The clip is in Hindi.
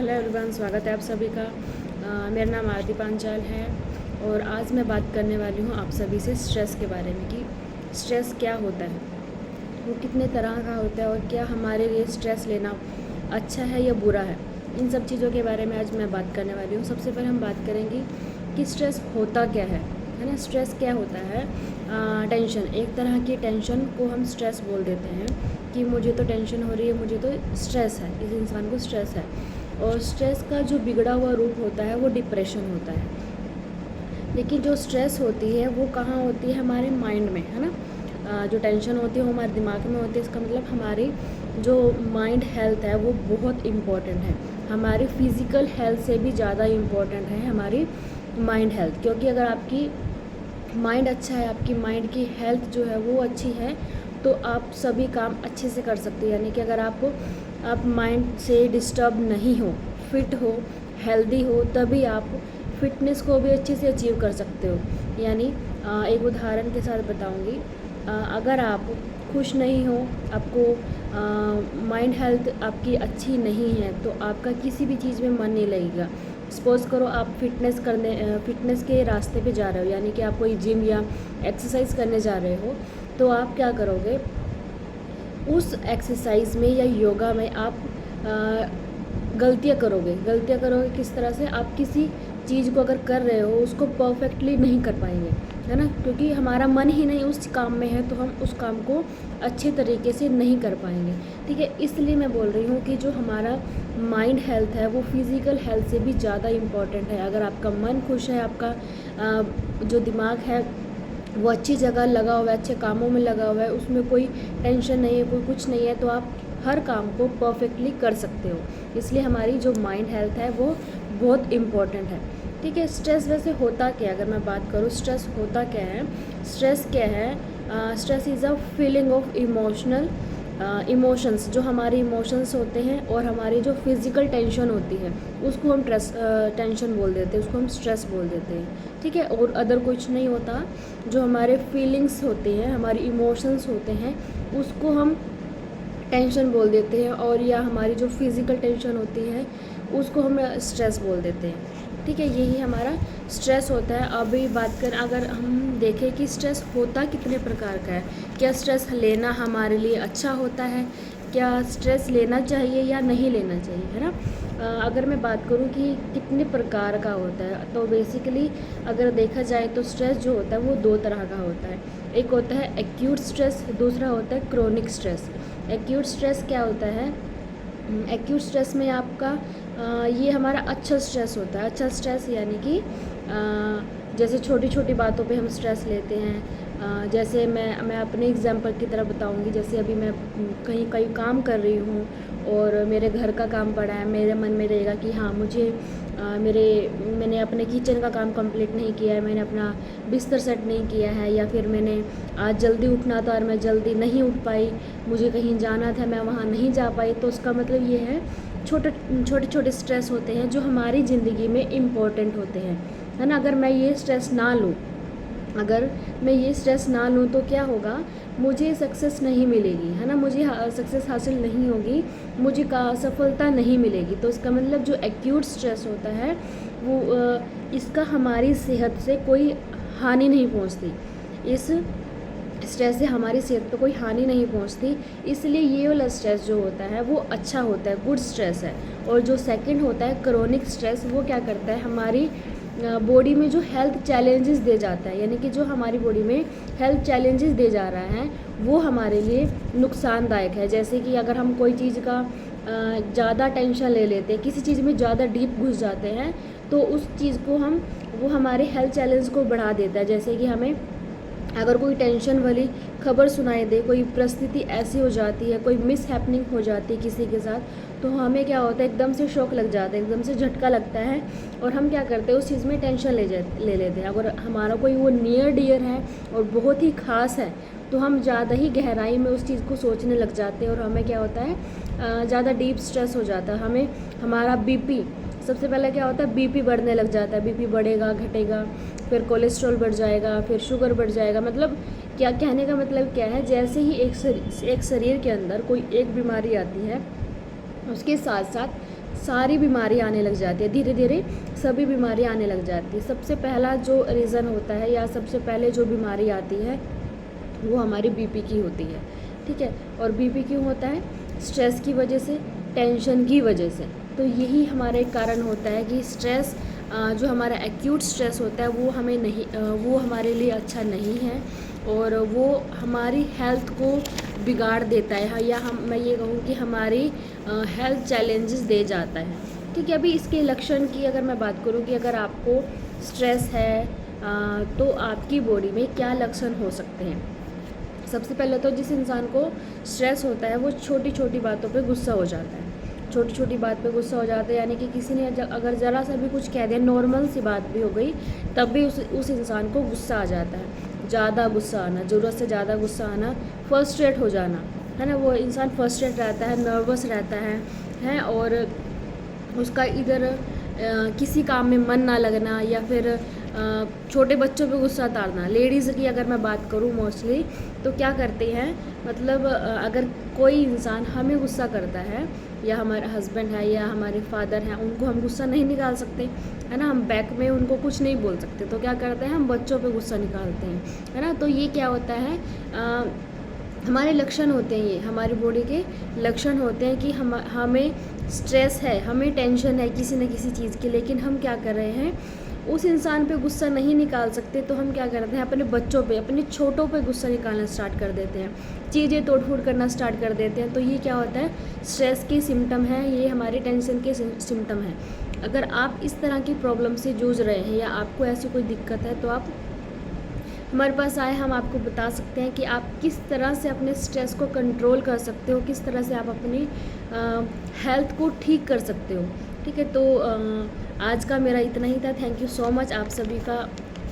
हेलो एवरीवन, स्वागत है आप सभी का। मेरा नाम आरती पांचाल है और आज मैं बात करने वाली हूँ आप सभी से स्ट्रेस के बारे में कि स्ट्रेस क्या होता है, वो कितने तरह का होता है और क्या हमारे लिए स्ट्रेस लेना अच्छा है या बुरा है। इन सब चीज़ों के बारे में आज मैं बात करने वाली हूँ। सबसे पहले हम बात करेंगे कि स्ट्रेस होता क्या है ना। स्ट्रेस क्या होता है? टेंशन, एक तरह की टेंशन को हम स्ट्रेस बोल देते हैं कि मुझे तो टेंशन हो रही है, मुझे तो स्ट्रेस है, इस इंसान को स्ट्रेस है। और स्ट्रेस का जो बिगड़ा हुआ रूप होता है वो डिप्रेशन होता है। लेकिन जो स्ट्रेस होती है वो कहाँ होती है? हमारे माइंड में, है ना। जो टेंशन होती है वो हमारे दिमाग में होती है। इसका मतलब हमारी जो माइंड हेल्थ है वो बहुत इम्पॉर्टेंट है। हमारी फिज़िकल हेल्थ से भी ज़्यादा इम्पॉर्टेंट है हमारी माइंड हेल्थ, क्योंकि अगर आपकी माइंड अच्छा है, आपकी माइंड की हेल्थ जो है वो अच्छी है, तो आप सभी काम अच्छे से कर सकते हैं। यानी कि अगर आप माइंड से डिस्टर्ब नहीं हो, फिट हो, हेल्दी हो, तभी आप फिटनेस को भी अच्छे से अचीव कर सकते हो। यानी एक उदाहरण के साथ बताऊंगी। अगर आप खुश नहीं हो, आपको माइंड हेल्थ आपकी अच्छी नहीं है, तो आपका किसी भी चीज़ में मन नहीं लगेगा। सपोज़ करो आप फिटनेस के रास्ते पे जा रहे हो, यानी कि आप कोई जिम या एक्सरसाइज करने जा रहे हो, तो आप क्या करोगे? उस एक्सरसाइज में या योगा में आप गलतियाँ करोगे किस तरह से? आप किसी चीज़ को अगर कर रहे हो उसको परफेक्टली नहीं कर पाएंगे, है ना, क्योंकि हमारा मन ही नहीं उस काम में है, तो हम उस काम को अच्छे तरीके से नहीं कर पाएंगे। ठीक है, इसलिए मैं बोल रही हूँ कि जो हमारा माइंड हेल्थ है वो फिज़िकल हेल्थ से भी ज़्यादा इम्पॉर्टेंट है। अगर आपका मन खुश है, आपका जो दिमाग है वो अच्छी जगह लगा हुआ है, अच्छे कामों में लगा हुआ है, उसमें कोई टेंशन नहीं है, कोई कुछ नहीं है, तो आप हर काम को परफेक्टली कर सकते हो। इसलिए हमारी जो माइंड हेल्थ है वो बहुत इम्पॉर्टेंट है। ठीक है, स्ट्रेस वैसे होता क्या है? अगर मैं बात करूँ स्ट्रेस होता क्या है, स्ट्रेस क्या है? Stress is a feeling of emotions. जो हमारे इमोशंस होते हैं और हमारी जो फिज़िकल टेंशन होती है उसको हम टेंशन बोल देते हैं, उसको हम स्ट्रेस बोल देते हैं। ठीक है, और अदर कुछ नहीं होता। जो हमारे फीलिंग्स होते हैं, हमारे इमोशंस होते हैं, उसको हम टेंशन बोल देते हैं, और या हमारी जो फिज़िकल टेंशन होती है उसको हम स्ट्रेस बोल देते हैं। ठीक है, यही हमारा स्ट्रेस होता है। अभी बात कर, अगर हम देखें कि स्ट्रेस होता कितने प्रकार का है, क्या स्ट्रेस लेना हमारे लिए अच्छा होता है, क्या स्ट्रेस लेना चाहिए या नहीं लेना चाहिए, है ना। अगर मैं बात करूं कि कितने प्रकार का होता है, तो बेसिकली अगर देखा जाए तो स्ट्रेस जो होता है वो दो तरह का होता है। एक होता है एक्यूट स्ट्रेस, दूसरा होता है क्रोनिक स्ट्रेस। एक्यूट स्ट्रेस क्या होता है? एक्यूट स्ट्रेस में आपका ये हमारा अच्छा स्ट्रेस होता है। अच्छा स्ट्रेस यानी कि जैसे छोटी छोटी बातों पे हम स्ट्रेस लेते हैं। जैसे मैं अपने एग्जांपल की तरह बताऊंगी। जैसे अभी मैं कहीं कहीं काम कर रही हूँ और मेरे घर का काम पड़ा है, मेरे मन में रहेगा कि हाँ मुझे मैंने अपने किचन का काम कंप्लीट नहीं किया है, मैंने अपना बिस्तर सेट नहीं किया है, या फिर मैंने आज जल्दी उठना था और मैं जल्दी नहीं उठ पाई, मुझे कहीं जाना था मैं वहाँ नहीं जा पाई। तो उसका मतलब ये है छोटे छोटे स्ट्रेस होते हैं जो हमारी ज़िंदगी में इम्पोर्टेंट होते हैं, है ना। अगर मैं ये स्ट्रेस ना लूँ तो क्या होगा? मुझे सक्सेस नहीं मिलेगी, है ना, मुझे सक्सेस हासिल नहीं होगी, मुझे सफलता नहीं मिलेगी। तो इसका मतलब जो एक्यूट स्ट्रेस होता है वो इसका हमारी सेहत से कोई हानि नहीं पहुंचती। इस स्ट्रेस से हमारी सेहत पे कोई हानि नहीं पहुंचती, इसलिए ये वाला स्ट्रेस जो होता है वो अच्छा होता है, गुड स्ट्रेस है। और जो सेकंड होता है क्रोनिक स्ट्रेस, वो क्या करता है? हमारी बॉडी में जो हेल्थ चैलेंजेस दे जाता है, यानी कि जो हमारी बॉडी में हेल्थ चैलेंजेस दे जा रहा है वो हमारे लिए नुकसानदायक है। जैसे कि अगर हम कोई चीज़ का ज़्यादा टेंशन ले लेते हैं, किसी चीज़ में ज़्यादा डीप घुस जाते हैं, तो उस चीज़ को वो हमारे हेल्थ चैलेंज को बढ़ा देता है। जैसे कि हमें अगर कोई टेंशन वाली खबर सुनाई दे, कोई परिस्थिति ऐसी हो जाती है, कोई मिस हैपनिंग हो जाती है किसी के साथ, तो हमें क्या होता है? एकदम से शॉक लग जाता है, एकदम से झटका लगता है, और हम क्या करते हैं? उस चीज़ में टेंशन ले लेते हैं। अगर हमारा कोई वो नियर डियर है और बहुत ही ख़ास है, तो हम ज़्यादा ही गहराई में उस चीज़ को सोचने लग जाते हैं, और हमें क्या होता है? ज़्यादा डीप स्ट्रेस हो जाता है। हमें हमारा बीपी, सबसे पहले क्या होता है? बीपी बढ़ने लग जाता है, बीपी बढ़ेगा, घटेगा, फिर कोलेस्ट्रॉल बढ़ जाएगा, फिर शुगर बढ़ जाएगा। मतलब क्या कहने का मतलब क्या है? जैसे ही एक शरीर के अंदर कोई एक बीमारी आती है, उसके साथ साथ सारी बीमारी आने लग जाती है, धीरे धीरे सभी बीमारी आने लग जाती है। सबसे पहला जो रीज़न होता है या सबसे पहले जो बीमारी आती है वो हमारी बीपी की होती है, ठीक है। और बीपी क्यों होता है? स्ट्रेस की वजह से, टेंशन की वजह से। तो यही हमारा एक कारण होता है कि स्ट्रेस जो हमारा एक्यूट स्ट्रेस होता है वो हमें नहीं वो हमारे लिए अच्छा नहीं है और वो हमारी हेल्थ को बिगाड़ देता है, या मैं ये कहूँ कि हमारी हेल्थ चैलेंजेस दे जाता है, ठीक है। अभी इसके लक्षण की अगर मैं बात करूँ कि अगर आपको स्ट्रेस है तो आपकी बॉडी में क्या लक्षण हो सकते हैं। सबसे पहले तो जिस इंसान को स्ट्रेस होता है वो छोटी छोटी बातों पे गुस्सा हो जाता है, छोटी छोटी बात पे गुस्सा हो जाता है। यानी कि किसी ने अगर ज़रा सा भी कुछ कह दिया, नॉर्मल सी बात भी हो गई, तब भी उस इंसान को गुस्सा आ जाता है। ज़्यादा गुस्सा आना, ज़रूरत से ज़्यादा गुस्सा आना, फ्रस्ट्रेट हो जाना, है ना। वो इंसान फ्रस्ट्रेट रहता है, नर्वस रहता है और उसका इधर किसी काम में मन ना लगना, या फिर छोटे बच्चों पे गुस्सा उतारना। लेडीज़ की अगर मैं बात करूँ मोस्टली तो क्या करते हैं, मतलब अगर कोई इंसान हमें गुस्सा करता है, या हमारा हस्बैंड है या हमारे फादर हैं, उनको हम गुस्सा नहीं निकाल सकते, है ना। हम बैक में उनको कुछ नहीं बोल सकते, तो क्या करते हैं, हम बच्चों पे गुस्सा निकालते हैं, है ना। तो ये क्या होता है, हमारे लक्षण होते हैं, ये हमारी बॉडी के लक्षण होते हैं कि हमें स्ट्रेस है, हमें टेंशन है किसी न किसी चीज़ की, लेकिन हम क्या कर रहे हैं, उस इंसान पे गुस्सा नहीं निकाल सकते। तो हम क्या करते हैं, अपने बच्चों पे, अपने छोटों पे गुस्सा निकालना स्टार्ट कर देते हैं, चीज़ें तोड़ फोड़ करना स्टार्ट कर देते हैं। तो ये क्या होता है, स्ट्रेस के सिम्टम है, ये हमारी टेंशन के सिम्टम है। अगर आप इस तरह की प्रॉब्लम से जूझ रहे हैं या आपको ऐसी कोई दिक्कत है तो आप हमारे पास आए, हम आपको बता सकते हैं कि आप किस तरह से अपने स्ट्रेस को कंट्रोल कर सकते हो, किस तरह से आप अपनी हेल्थ को ठीक कर सकते हो, ठीक है। तो आज का मेरा इतना ही था। थैंक यू सो मच आप सभी का